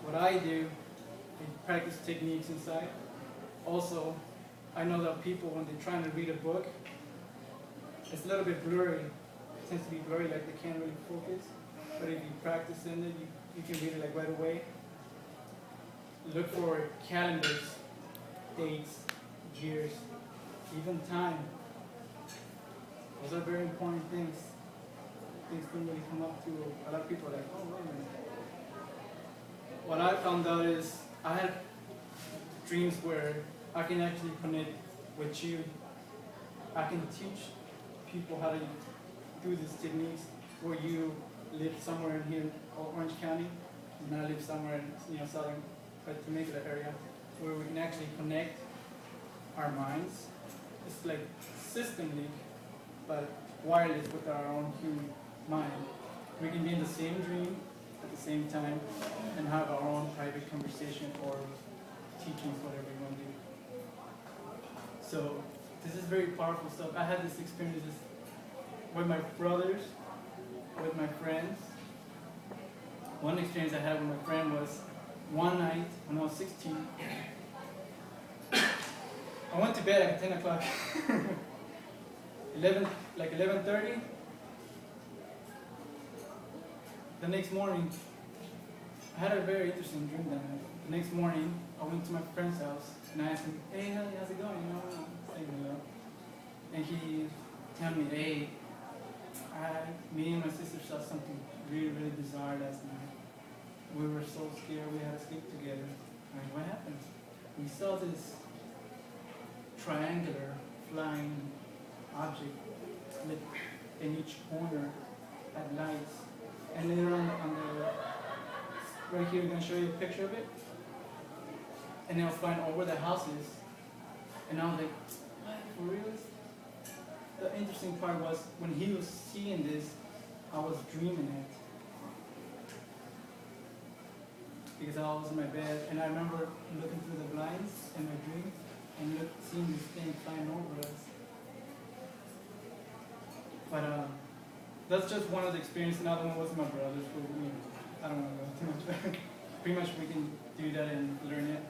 what I do, I practice techniques inside. Also, I know that people, when they're trying to read a book, it's a little bit blurry. It tends to be blurry, like they can't really focus. But if you practice in it, you can read it like right away. Look for calendars, dates, years, even time. Those are very important things. Things don't really come up to a lot of people like, oh, wait a minute. What I found out is I had dreams where I can actually connect with you. I can teach people how to do these techniques where you live somewhere in here, Orange County, and I live somewhere in southern, but Temecula area, where we can actually connect our minds. It's like system link, but wireless with our own human mind. We can be in the same dream at the same time and have our own private conversation or teachings, whatever you want to do. So this is very powerful stuff. I had this experiences with my brothers, with my friends. One experience I had with my friend was one night when I was 16. I went to bed at 10 o'clock. 11:30. The next morning, I had a very interesting dream that night. The next morning, I went to my friend's house and I asked him, hey, how's it going? Saying hello. And he told me, hey, me and my sister saw something really, really bizarre last night. We were so scared we had to sleep together. I'm like, what happened? We saw this triangular flying object lit in each corner at lights. And later on the right here, I'm going to show you a picture of it. And it was flying over the houses. And I was like, what, for real? The interesting part was when he was seeing this, I was dreaming it. Because I was in my bed, and I remember looking through the blinds in my dream and seeing this thing flying over us. But that's just one of the experiences. Another one was my brother's. I don't want to go too much. Pretty much we can do that and learn it.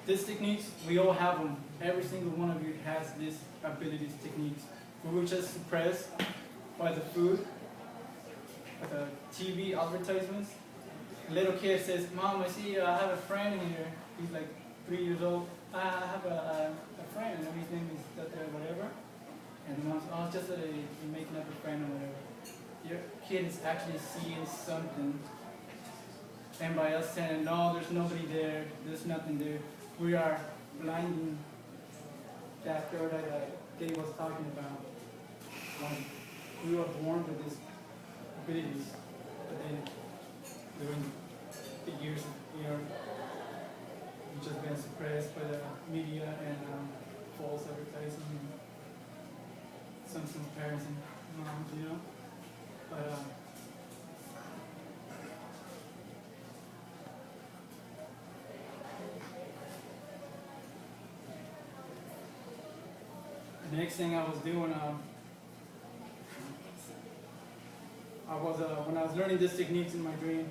These techniques, we all have them. Every single one of you has these abilities, techniques. We were just suppressed by the food, by the TV advertisements. A little kid says, Mom, I see I have a friend here. He's like 3 years old. I have a friend, and his name is whatever. And the mom says, oh, it's just that you're making up a friend or whatever. Your kid is actually seeing something. And by us saying, no, there's nobody there, there's nothing there, we are blinding that third eye that Dave was talking about. We were born with these abilities, but then during the years of we've just been suppressed by the media and false advertising and some parents and moms, But the next thing I was doing, when I was learning these techniques in my dream,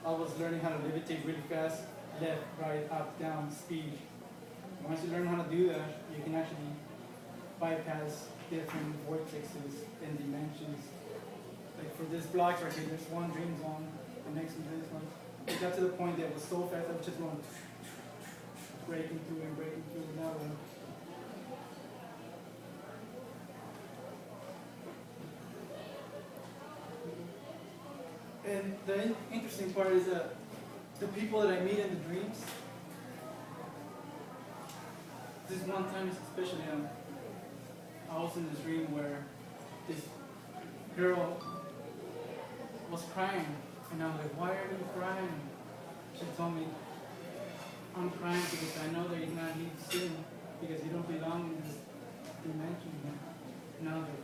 I was learning how to levitate really fast, left, right, up, down, speed. Once you learn how to do that, you can actually bypass different vortexes and dimensions. Like for this block right here, there's one dream zone, the next one, this one. It got to the point that it was so fast, I was just going breaking through another one. And the interesting part is that the people that I meet in the dreams, this one time especially, I was in this dream where this girl was crying, and I was like, why are you crying? She told me, I'm crying because I know that you're not here soon, because you don't belong in this dimension here. And I was like,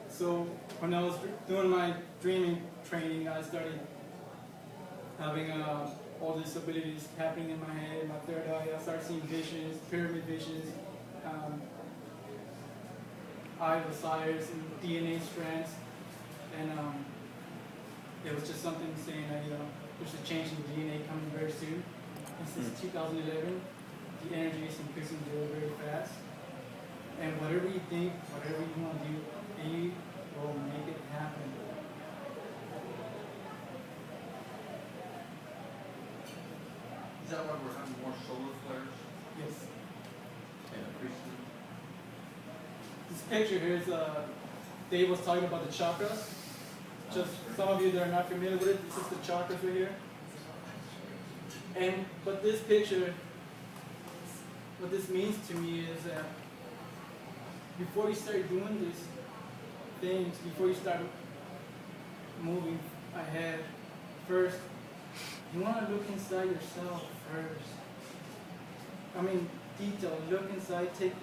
so when I was doing my dreaming training, I started having all these abilities happening in my head, my third eye. I started seeing visions, pyramid visions. desires and DNA strands, and it was just something saying that there's a change in the DNA coming very soon. And since 2011, the energy is increasing very, very fast. And whatever you think, whatever you want to do, you will make it happen. Is that why we're having more solar flares? Yes. And increasing? This picture here is Dave was talking about the chakras. Just some of you that are not familiar with it, this is the chakras right here. But this picture, what this means to me is that before you start doing these things, before you start moving ahead, first, you want to look inside yourself first. I mean, detail, look inside, take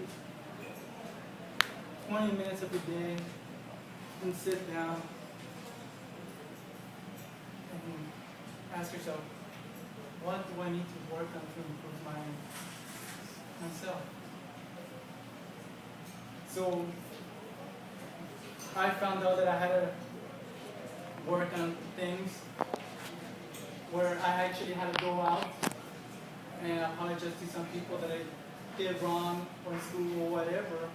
20 minutes of your day and sit down and ask yourself, what do I need to work on to improve myself? So I found out that I had to work on things where I actually had to go out and apologize to some people that I did wrong or in school or whatever.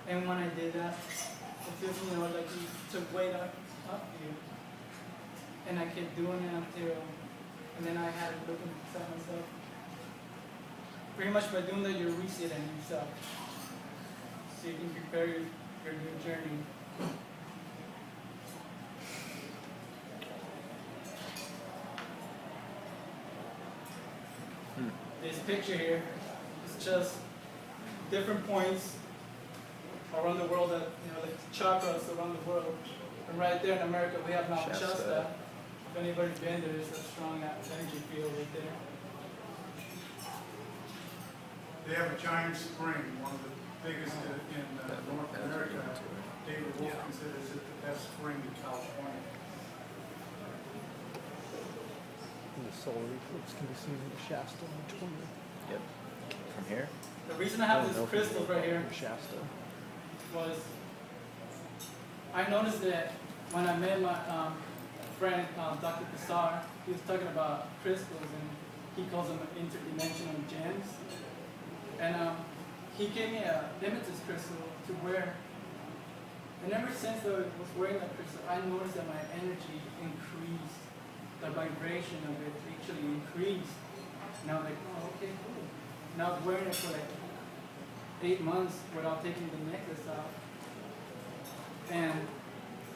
And when I did that, it feels, like you took weight off you. And I kept doing it and then I had to look inside myself. Pretty much by doing that, you're resetting yourself. So you can prepare your new journey. This picture here is just different points around the world that, the chakras around the world. And right there in America, we have Mount Shasta. If anybody's been there, there's a strong energy field right there. They have a giant spring, one of the biggest in North America. David Wolf considers it the best spring in California. And the solar eclipse can be seen in Shasta on the 20th. Yep. From here? The reason I have this crystal right here Shasta was I noticed that when I met my friend, Dr. Kassar, he was talking about crystals and he calls them interdimensional gems. And he gave me a limited crystal to wear. And ever since I was wearing that crystal, I noticed that my energy increased. The vibration of it actually increased. Now I'm like, oh, okay, cool. Now I was wearing it for like 8 months without taking the necklace off. And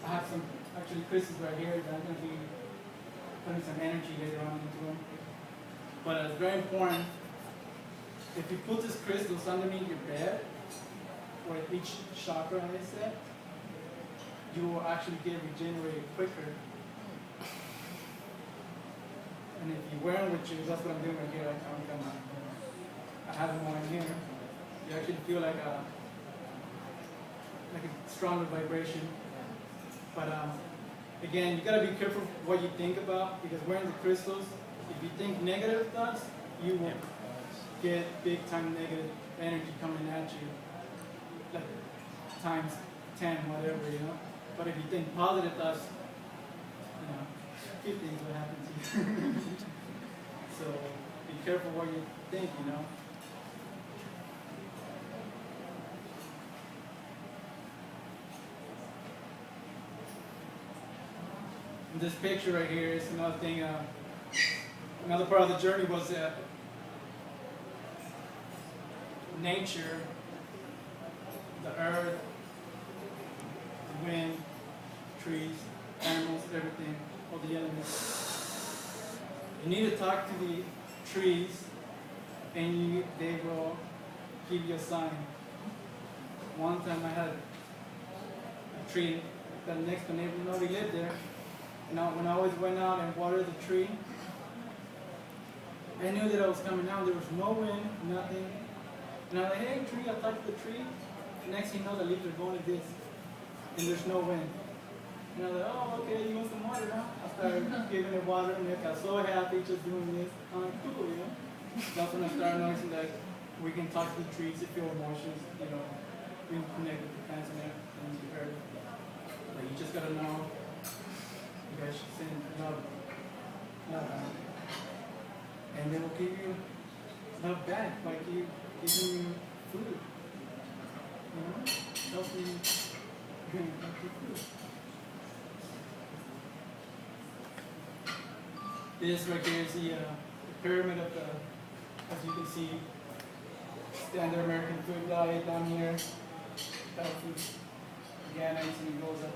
I have some actually crystals right here that I'm going to be putting some energy later on into them. But it's very important, if you put these crystals underneath your bed, or each chakra, I said, you will actually get regenerated quicker. And if you wear them with you, that's what I'm doing right here. I have them on here. You actually feel like a stronger vibration. But again, you gotta be careful what you think about, because wearing the crystals, if you think negative thoughts, you will get big time negative energy coming at you, like times 10, whatever, But if you think positive thoughts, good things will happen to you. So be careful what you think, And this picture right here is another thing. Another part of the journey was that nature, the earth, the wind, trees, animals, everything, all the elements. You need to talk to the trees, and they will give you a sign. One time I had a tree that next to neighbor, nobody lived there. And when I always went out and watered the tree, I knew that I was coming out. There was no wind, nothing. And I'm like, hey tree, I talked to the tree. And next thing you know, the leaves are going like this. And there's no wind. And I was like, oh, okay, you want some water, huh? I started giving it water, and I got so happy just doing this. I'm like, cool, That's when I started noticing that we can talk to the trees to feel emotions, we can connect with the plants and everything. gotta know. You guys should send love out. And they will give you love back by giving you food. You know? Healthy food. This right here is the pyramid of the, as you can see, standard American food diet down here. Healthy. Again, it goes up.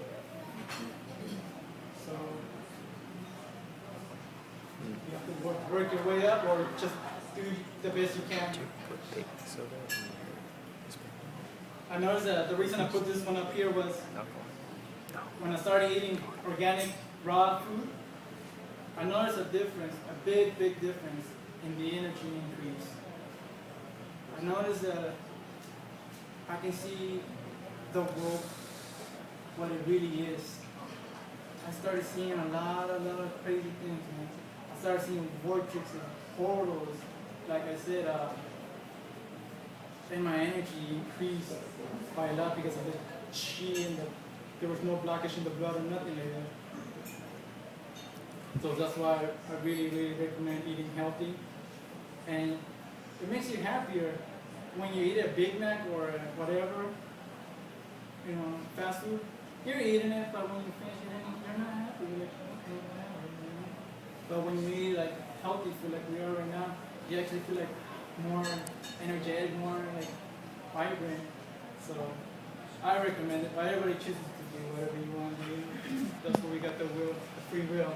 So you have to work your way up, or just do the best you can. Put baking soda in here. I noticed that the reason I put this one up here was Alcohol. when I started eating organic raw food, I noticed a difference, a big difference in the energy increase. I noticed that I can see the world, what it really is. I started seeing a lot of crazy things, man. I started seeing vortexes, portals. Like I said, and my energy increased by a lot because of the chi and there was no blockage in the blood or nothing like that. So that's why I really recommend eating healthy. And it makes you happier when you eat a Big Mac or whatever, you know, fast food. You're eating it, but when you finish eating it, you're not happy. You're like, okay, whatever, you know? But when you eat like healthy food like we are right now, you actually feel like more energetic, more like vibrant. So I recommend it, but everybody chooses to do whatever you want to do. That's where we got the will, the free will.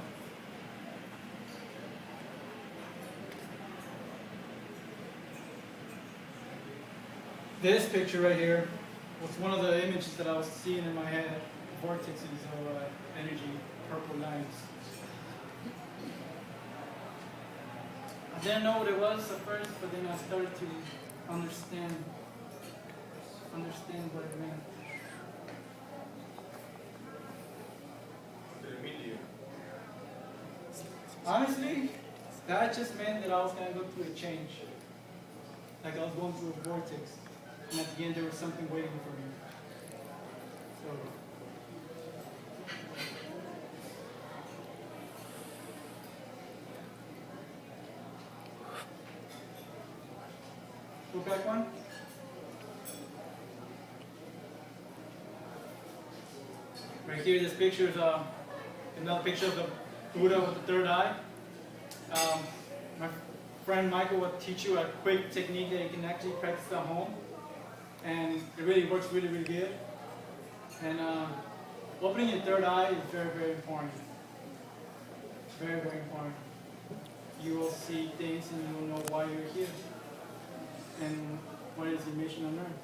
This picture right here was one of the images that I was seeing in my head, vortexes or energy, purple lines. I didn't know what it was at first, but then I started to understand what it meant. What did it mean to you? Honestly, that just meant that I was going to go through a change. Like I was going through a vortex. And at the end, there was something waiting for me. So, go back one. Right here, this picture is another picture of the Buddha with the third eye. My friend Michael will teach you a quick technique that you can actually practice at home. And it really works really good. And opening your third eye is very important. Very important. You will see things and you will know why you're here. And what is your mission on earth.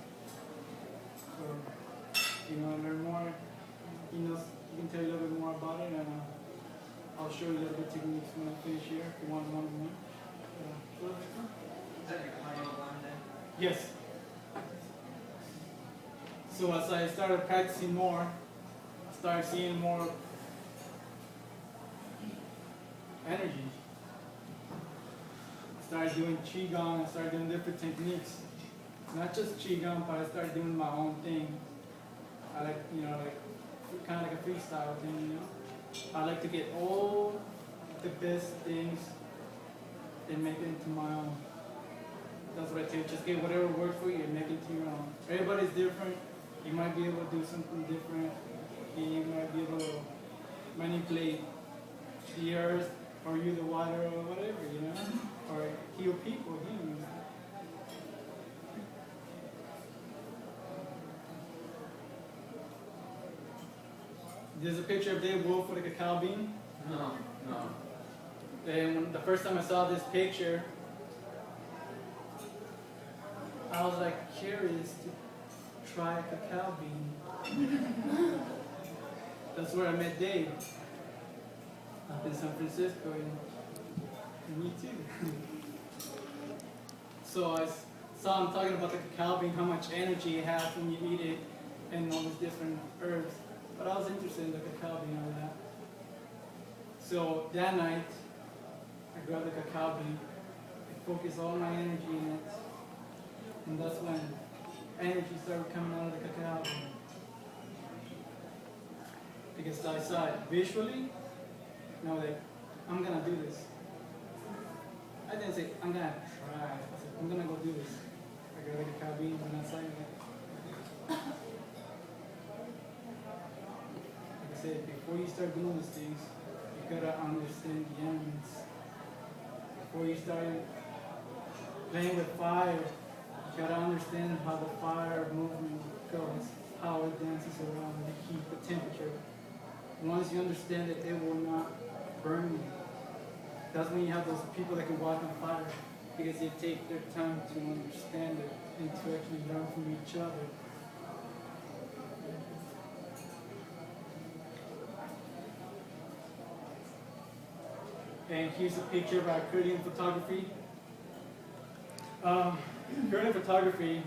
So, you want to learn more, he can tell you a little bit more about it, and I'll show you a little bit of techniques when I finish here if you want one. Is that your pineal gland then? Yes. So as I started practicing more, I started seeing more energy. I started doing qigong. I started doing different techniques. Not just qigong, but I started doing my own thing. I like, kind of like a freestyle thing, I like to get all the best things and make it into my own. That's what I tell you. Just get whatever works for you and make it to your own. Everybody's different. You might be able to do something different. You might be able to manipulate the earth, or you the water, or whatever, or heal people, humans. There's a picture of Dave Wolf with a cacao bean. No. And when the first time I saw this picture, I was like curious to try a cacao bean. That's where I met Dave, up in San Francisco, and me too. So I saw him talking about the cacao bean, how much energy it has when you eat it, and all these different herbs. But I was interested in the cacao bean and all that. So that night, I grabbed the cacao bean, I focused all my energy in it, and that's when energy started coming out of the cacao bean. Because I saw it visually, and I was like, I'm gonna do this. I didn't say, I'm gonna try. I said, I'm gonna go do this. I got like a cabin when I signed it. Like I said, before you start doing these things, you gotta understand the elements. Before you start playing with fire, you gotta understand how the fire movement goes, how it dances around to keep the temperature. Once you understand it, it will not burn you. That's when you have those people that can walk on fire, because they take their time to understand it and to actually learn from each other. And here's a picture of accordion photography. Accordion photography,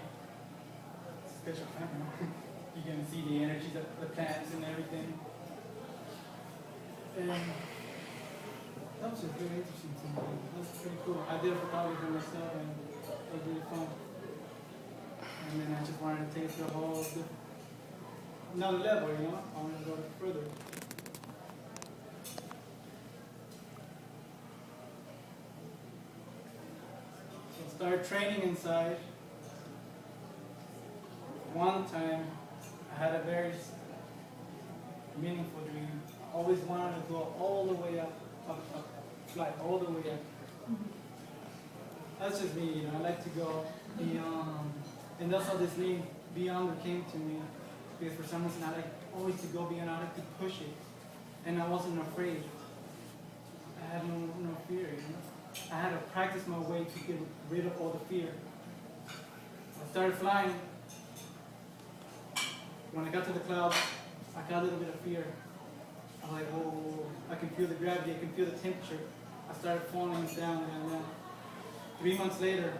it's a special camera. You can see the energies of the plants and everything. And that was just really interesting to me. That's pretty cool. I did a photography myself and it was really fun. And then I just wanted to take it to a whole different, another level, you know? I wanted to go further. So started training inside. One time I had a very meaningful dream. I always wanted to go all the way up, fly all the way up. That's just me, you know, I like to go beyond. And that's how this name, Beyond, came to me. Because for some reason I like always to go beyond, I like to push it. And I wasn't afraid. I had no fear, you know. I had to practice my way to get rid of all the fear. I started flying. When I got to the clouds, I got a little bit of fear. I was like, whoa, I can feel the gravity, I can feel the temperature. I started falling down and down. 3 months later,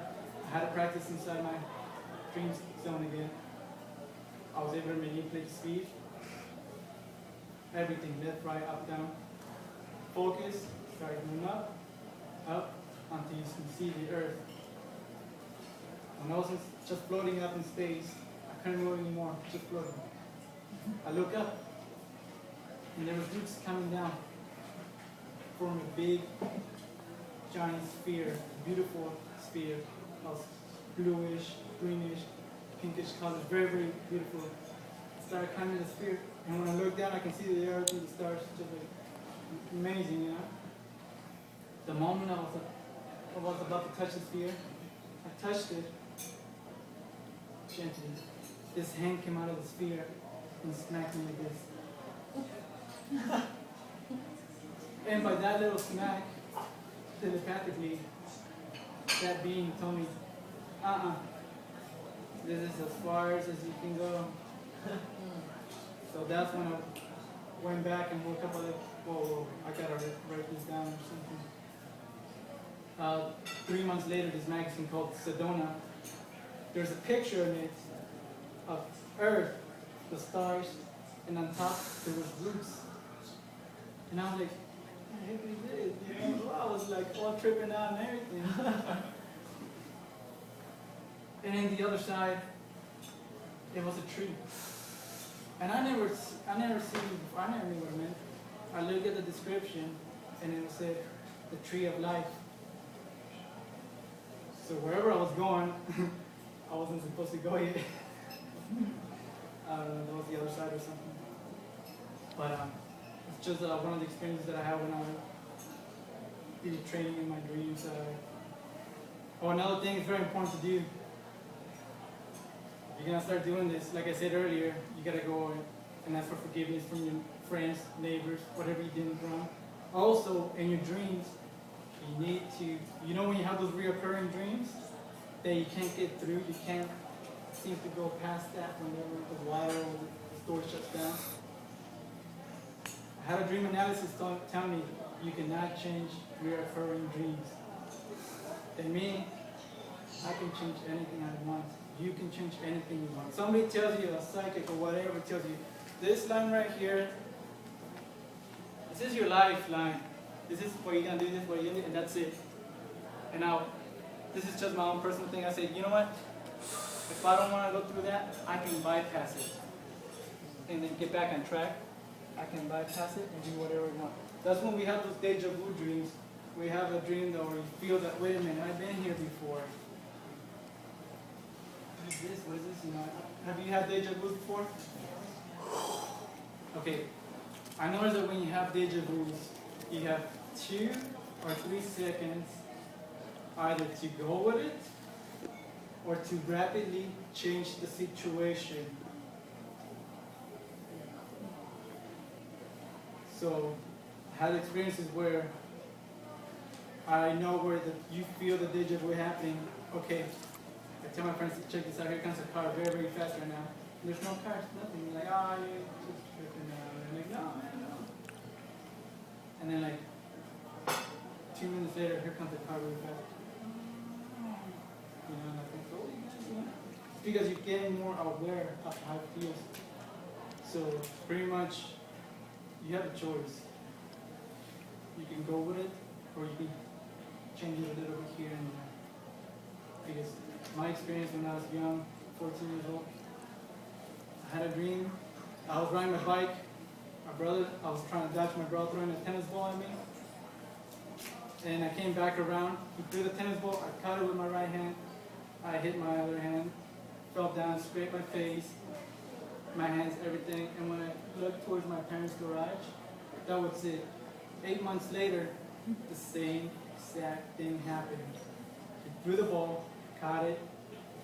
I had to practice inside my dream zone again. I was able to manipulate speed. Everything, left, right, up, down. Focus, started moving up, until you can see the earth. When I was just floating up in space, I couldn't move anymore, just floating. I look up, and there was roots coming down, forming a big, giant sphere, beautiful sphere, of bluish, greenish, pinkish colors, very, very beautiful. I started climbing the sphere, and when I look down, I can see the earth and the stars, just like amazing, you know. The moment I was about to touch the sphere, I touched it gently. This hand came out of the sphere and smacked me like this. And by that little smack, telepathically, that being told me, this is as far as you can go. So that's when I went back and woke up, I was like, whoa, I gotta write this down or something. 3 months later, this magazine called Sedona, there's a picture in it of Earth, the stars, and on top there was roots. And I was like, I really did, you know? I was like all tripping out and everything. And then the other side, it was a tree. And I never seen it before, I never knew what it meant. I looked at the description and it said, the tree of life. So wherever I was going, I wasn't supposed to go yet. I don't know, that was the other side or something. But it's just one of the experiences that I had when I did training in my dreams. Another thing is very important to do. You're gonna start doing this, like I said earlier, you gotta go and ask for forgiveness from your friends, neighbors, whatever you did wrong. Also, in your dreams, you need to, you know when you have those reoccurring dreams that you can't get through, you can't seem to go past that whenever the wire or the door shuts down. I had a dream analysis tell me you cannot change reoccurring dreams. And me, I can change anything I want. You can change anything you want. Somebody tells you, a psychic or whatever tells you, this line right here, this is your lifeline. This is what you're going to do, this, what you're going to do, and that's it. And now, this is just my own personal thing. I say, you know what? If I don't want to go through that, I can bypass it. And then get back on track. I can bypass it and do whatever I want. That's when we have those deja vu dreams. We have a dream that where you feel that, wait a minute, I've been here before. What is this? What is this? You know, have you had deja vu before? Okay, I noticed that when you have deja vus, you have 2 or 3 seconds either to go with it or to rapidly change the situation. So I had experiences where I know where you feel the deja vu happening. Okay, I tell my friends, check this out, here comes a car very, very fast right now. There's no cars, nothing. Like, oh, you're just tripping out. And I'm like, no, man, no. And then like 2 minutes later, here comes the car really fast. You know, and I think, oh, you know. It's because you're getting more aware of how it feels. So pretty much, you have a choice. You can go with it, or you can change it a little bit here and there. Because my experience when I was young, 14 years old, I had a dream. I was riding my bike. I was trying to dodge my brother throwing a tennis ball at me. And I came back around. He threw the tennis ball. I caught it with my right hand. I hit my other hand, fell down, scraped my face, my hands, everything. And when I looked towards my parents' garage, that was it. 8 months later, the same exact thing happened. He threw the ball, caught it,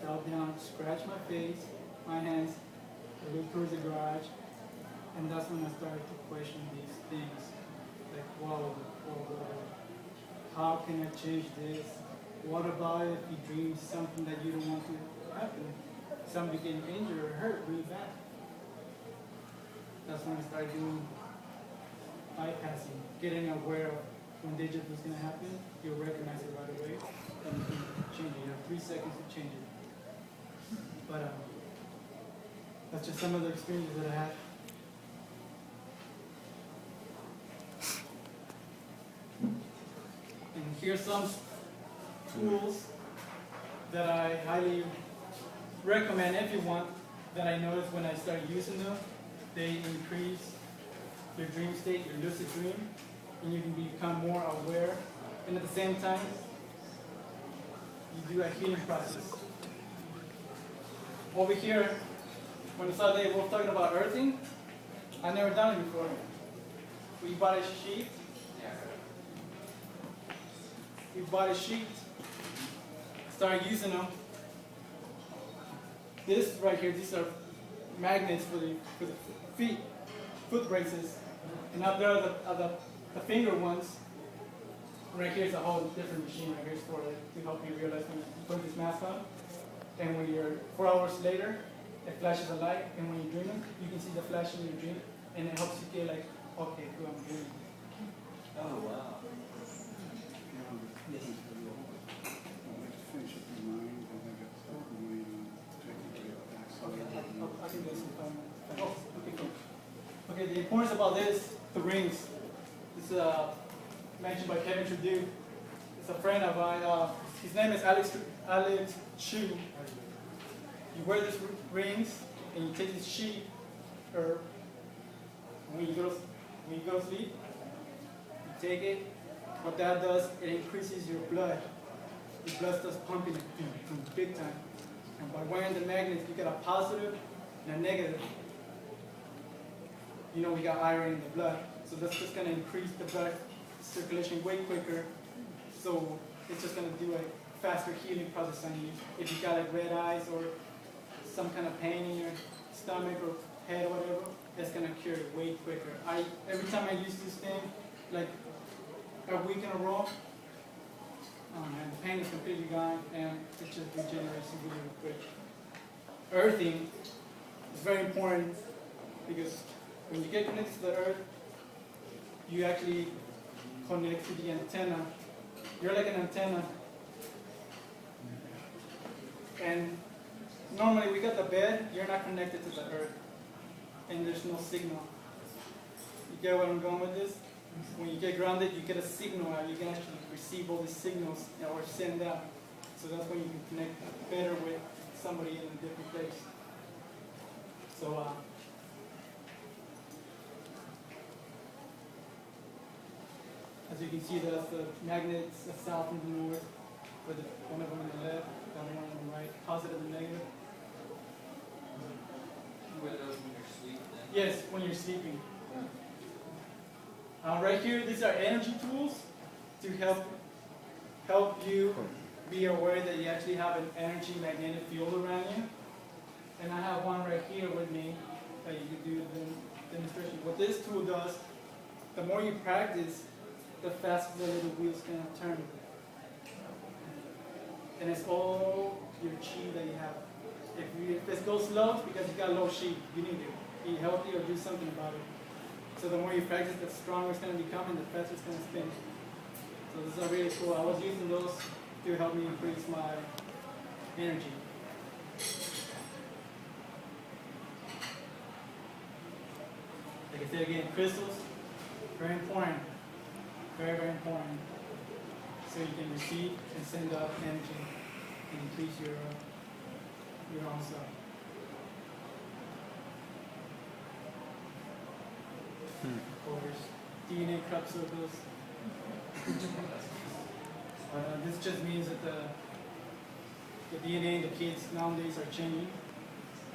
fell down, scratched my face, my hands. I looked towards the garage, and that's when I started to question these things. Like, whoa, how can I change this? What about if you dream something that you don't want to happen? Somebody getting injured or hurt really bad. That's when I started doing bypassing, getting aware of when deja vu is going to happen. You'll recognize it right away, and you can change it. You have 3 seconds to change it. But that's just some of the experiences that I had. And here's some tools that I highly recommend if you want, that I noticed when I started using them. They increase your dream state, your lucid dream, and you can become more aware. And at the same time, you do a healing process. Over here, when the Saturday we're talking about earthing, I've never done it before. We bought a sheet. Started using them. This right here, these are magnets for the feet, foot braces. And up there are the finger ones. Right here is a whole different machine right here for to help you realize when you put this mask on. And when you're 4 hours later, it flashes a light, and when you're dreaming, you can see the flash in your dream, and it helps you get like, okay, cool, I'm dreaming. Oh, wow. Yes. I can do some time. Oh, okay, cool. Okay, the importance about this, the rings. This is mentioned by Kevin Trudeau. It's a friend of mine. His name is Alex Chu. You wear these rings, and you take this sheet, or when you go to sleep, you take it. What that does, it increases your blood. Your blood starts pumping big time. And by wearing the magnets, you get a positive and a negative. You know, we got iron in the blood, so that's just going to increase the blood circulation way quicker. So it's just going to do a faster healing process on you. If you got like red eyes or some kind of pain in your stomach or head or whatever, it's going to cure it way quicker. Every time I use this thing, like a week in a row, oh man, the pain is completely gone, and it just regenerates really quick. Earthing is very important because when you get connected to the earth, you actually connect to the antenna. You're like an antenna. And normally we got the bed, you're not connected to the earth, and there's no signal. You get where I'm going with this? When you get grounded, you get a signal out. You can actually receive all these signals or send out. So that's when you can connect better with somebody in a different place. So As you can see, there's the magnets, the south and the north, with one of them on the left, the other one on the right, positive and negative. You wear those when you're asleep then? Yes, when you're sleeping. Right here, these are energy tools to help you be aware that you actually have an energy magnetic field around you. And I have one right here with me that you can do the demonstration. What this tool does, the more you practice, the faster the little wheels can turn. And it's all your chi that you have. If it goes slow, it's because you got low chi. You need to eat healthy or do something about it. So the more you practice, the stronger it's going to become and the faster it's going to spin. So this is really cool. I was using those to help me increase my energy. Like I said again, crystals, very important. Very, very important. So you can receive and send out energy and increase your own self. Of course, DNA crop circles. This just means that the DNA in the kids nowadays are changing.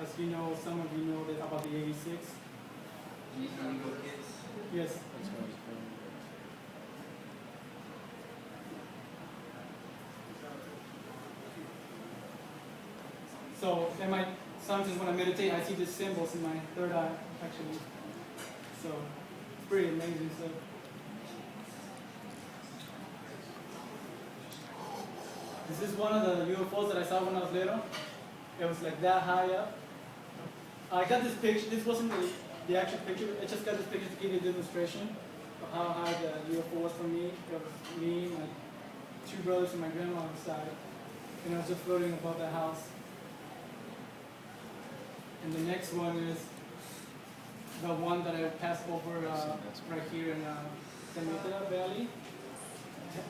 As you know, some of you know that about the 86. These illegal kids? Yes. So, sometimes when I meditate, I see these symbols in my third eye, actually. So, it's pretty amazing stuff. This is one of the UFOs that I saw when I was little. It was like that high up. I got this picture. This wasn't the actual picture. I just got this picture to give you a demonstration of how high the UFO was for me. It was me, my two brothers, and my grandma on the side. And I was just floating above the house. And the next one is the one that I passed over right here in San Miguel Valley.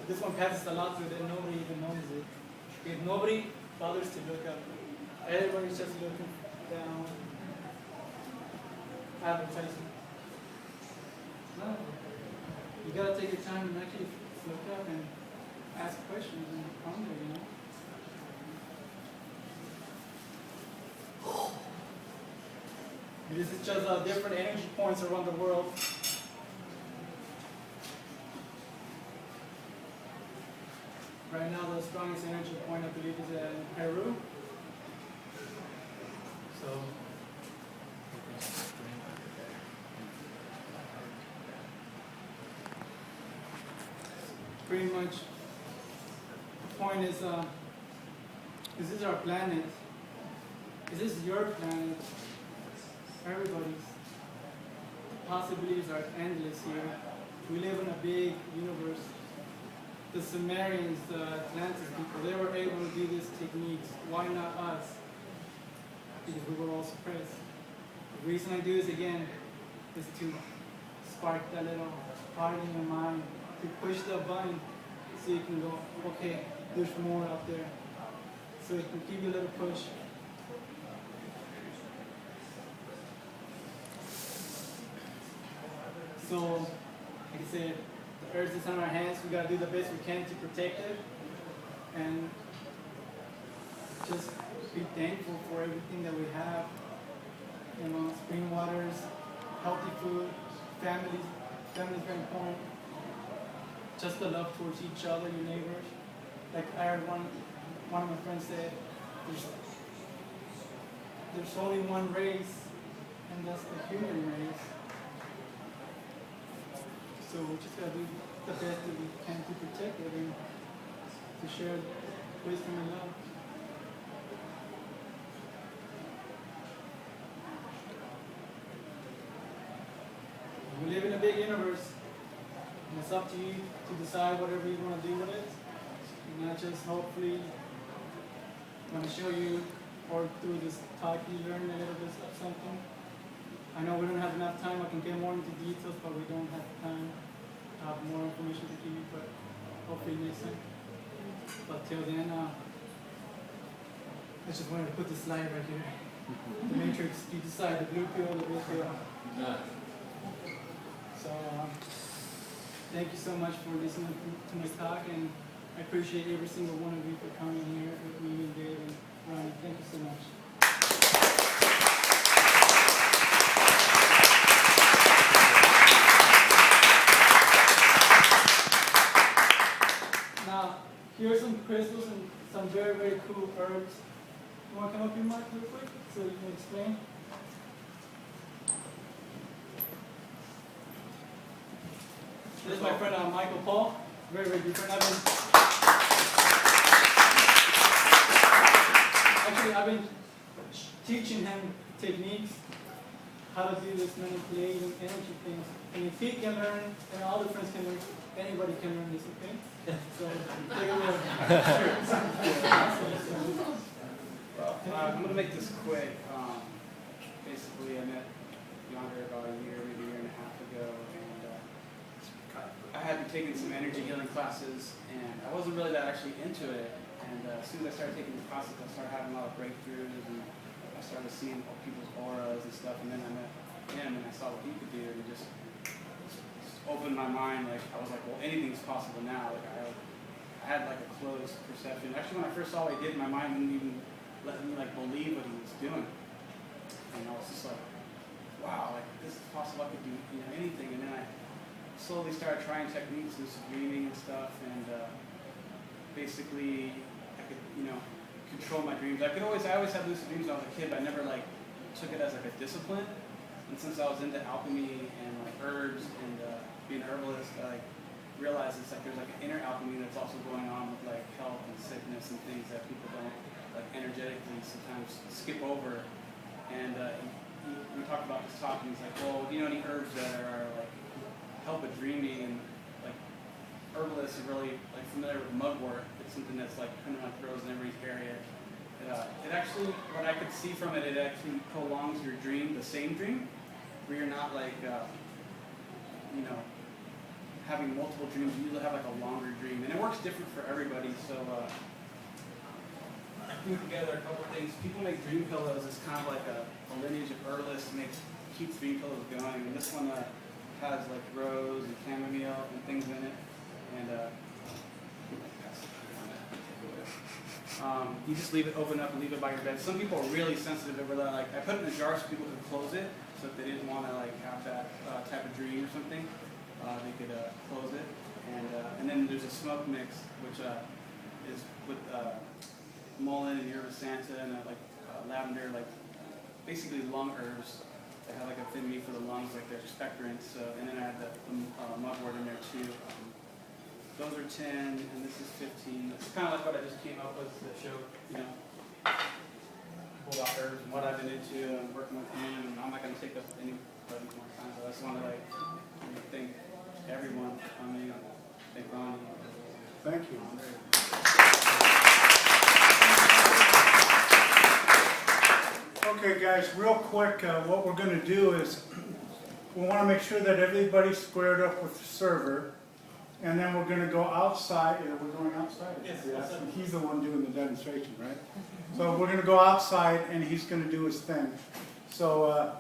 This one passes a lot through that nobody even knows it. If nobody bothers to look up, everybody's just looking down. Advertising. No, you gotta take your time and actually look up and ask questions and ponder, you know. This is just different energy points around the world. Right now, the strongest energy point, I believe, is in Peru. So, pretty much, the point is, this is our planet. This is your planet. Everybody's. The possibilities are endless here. We live in a big universe. The Sumerians, the Atlantis people, they were able to do these techniques. Why not us? Because we were all suppressed. The reason I do this again is to spark that little part in your mind, to push the button so you can go, okay, there's more out there. So it can give you a little push. So, like I said, the earth is in our hands. We gotta do the best we can to protect it, and just be thankful for everything that we have. You know, spring waters, healthy food, family. Family is very important. Just the love towards each other, your neighbors. Like I heard one of my friends said, there's only one race, and that's the human race. So we just gotta do the best that we can to protect it and to share wisdom and love. We live in a big universe, and it's up to you to decide whatever you want to do with it. And I just hopefully want to show you, or through this talk, you learn a little bit of something. I know we don't have enough time. I can get more into details, but we don't have time to have more information to give you. But hopefully next time. But till then, I just wanted to put the slide right here. The matrix. You decide the blue pill or the red pill. So thank you so much for listening to my talk, and I appreciate every single one of you for coming here with me and Dave and Ronnie. Thank you so much. Now, here are some crystals and some very, very cool herbs. You want to come up here, Mark, real quick, so you can explain? This is my friend Michael Paul. Very, very good friend. I've been teaching him techniques, how to do this manipulating energy things. And if he can learn, and all the friends can learn, anybody can learn this, okay? So, take a look. I'm going to make this quick. Basically, I met Yonder about a year, maybe a year and a half ago, and I had been taking some energy healing classes, and I wasn't really that actually into it. And as soon as I started taking the classes, I started having a lot of breakthroughs, and I started seeing people's auras and stuff. And then I met him, and I saw what he could do, and it just opened my mind. Like I was like, well, anything's possible now. Like I had like a closed perception. Actually, when I first saw what he did, my mind didn't even let me like believe what he was doing. And I was just like, wow, like this is possible. I could do anything. And then I slowly started trying techniques, lucid dreaming and stuff, and basically I could control my dreams. I always had lucid dreams when I was a kid, but I never like took it as like a discipline. And since I was into alchemy and like herbs and being an herbalist, I realized it's like there's like an inner alchemy that's also going on with like health and sickness and things that people don't like energetically sometimes skip over. And we talked about this talk, and he's like, well, do you know any herbs that are like help with dreaming? And like herbalists are really like familiar with mugwort. It's something that's like kind of like grows in every area. It actually, what I could see from it, it actually prolongs your dream, the same dream, where you're not like having multiple dreams. You usually have like a longer dream, and it works different for everybody. So I threw together a couple of things. People make dream pillows. It's kind of like a lineage of herbalists keeps dream pillows going. And this one has like rose and chamomile and things in it. And you just leave it open up and leave it by your bed. Some people are really sensitive over that. Like I put it in a jar so people could close it, so if they didn't want to like have that type of dream or something, they could close it. And then there's a smoke mix, which is with mullein and yerba santa and lavender, like basically lung herbs that have like affinity for the lungs, like they're expectorants. And then I had the mugwort in there too. Those are 10, and this is 15. It's kind of like what I just came up with that showed, pulled out herbs and what I've been into and working with him. And I'm not going to take up anybody's more time, but I just want to thank everyone for coming. Thank Ronnie. Thank you. Okay, guys, real quick, what we're going to do is we want to make sure that everybody's squared up with the server. And then we're going to go outside. Yeah, we're going outside. Yes. He's the one doing the demonstration, right? So we're going to go outside, and he's going to do his thing. So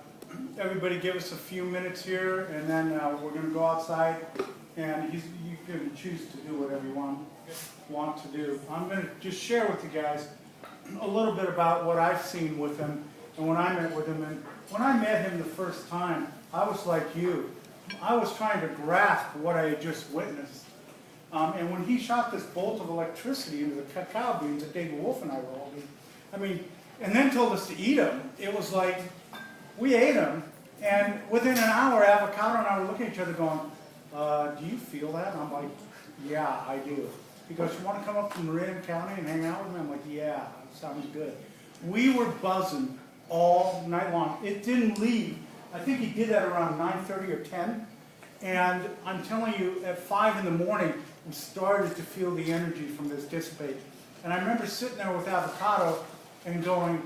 everybody give us a few minutes here, and then we're going to go outside, and you can choose to do whatever you want to do. I'm going to just share with you guys a little bit about what I've seen with him, and when I met with him. And when I met him the first time, I was like you. I was trying to grasp what I had just witnessed. And when he shot this bolt of electricity into the cacao beans that David Wolf and I were holding, and then told us to eat them, it was like, we ate them, and within an hour, Avocado and I were looking at each other going, do you feel that? And I'm like, yeah, I do. He goes, you want to come up to Marin County and hang out with me? I'm like, yeah, sounds good. We were buzzing all night long. It didn't leave. I think he did that around 9:30 or 10, and I'm telling you, at 5 in the morning, we started to feel the energy from this dissipate. And I remember sitting there with Avocado and going,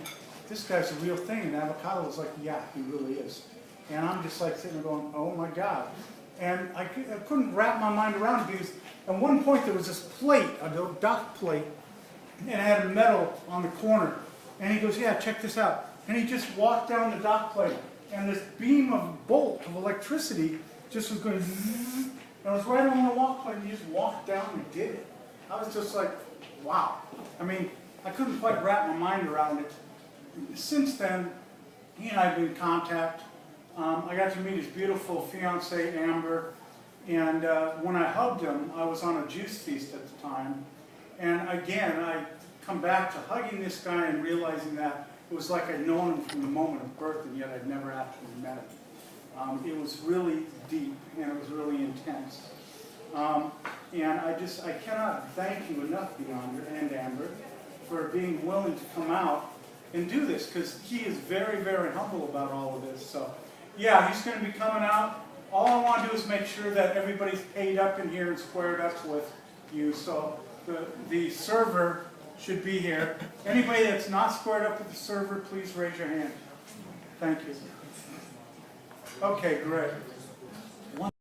this guy's a real thing. And Avocado was like, yeah, he really is. And I'm just like sitting there going, oh my God. And I couldn't wrap my mind around it, because at one point there was this plate, a little dock plate, and it had a metal on the corner. And he goes, yeah, check this out. And he just walked down the dock plate. And this beam of bolt of electricity just was going zzz, And it was right on the walk plan. You just walked down and did it. I was just like, wow. I mean, I couldn't quite wrap my mind around it. Since then, he and I have been in contact. I got to meet his beautiful fiancee, Amber. And when I hugged him, I was on a juice feast at the time. And again, I come back to hugging this guy and realizing that it was like I'd known him from the moment of birth, and yet I'd never actually met him. It was really deep, and it was really intense. And I cannot thank you enough, Deandra and Amber, for being willing to come out and do this, because he is very, very humble about all of this. So, yeah, he's going to be coming out. All I want to do is make sure that everybody's paid up in here and squared up with you. So the server should be here. Anybody that's not squared up with the server, please raise your hand. Thank you. Okay, great.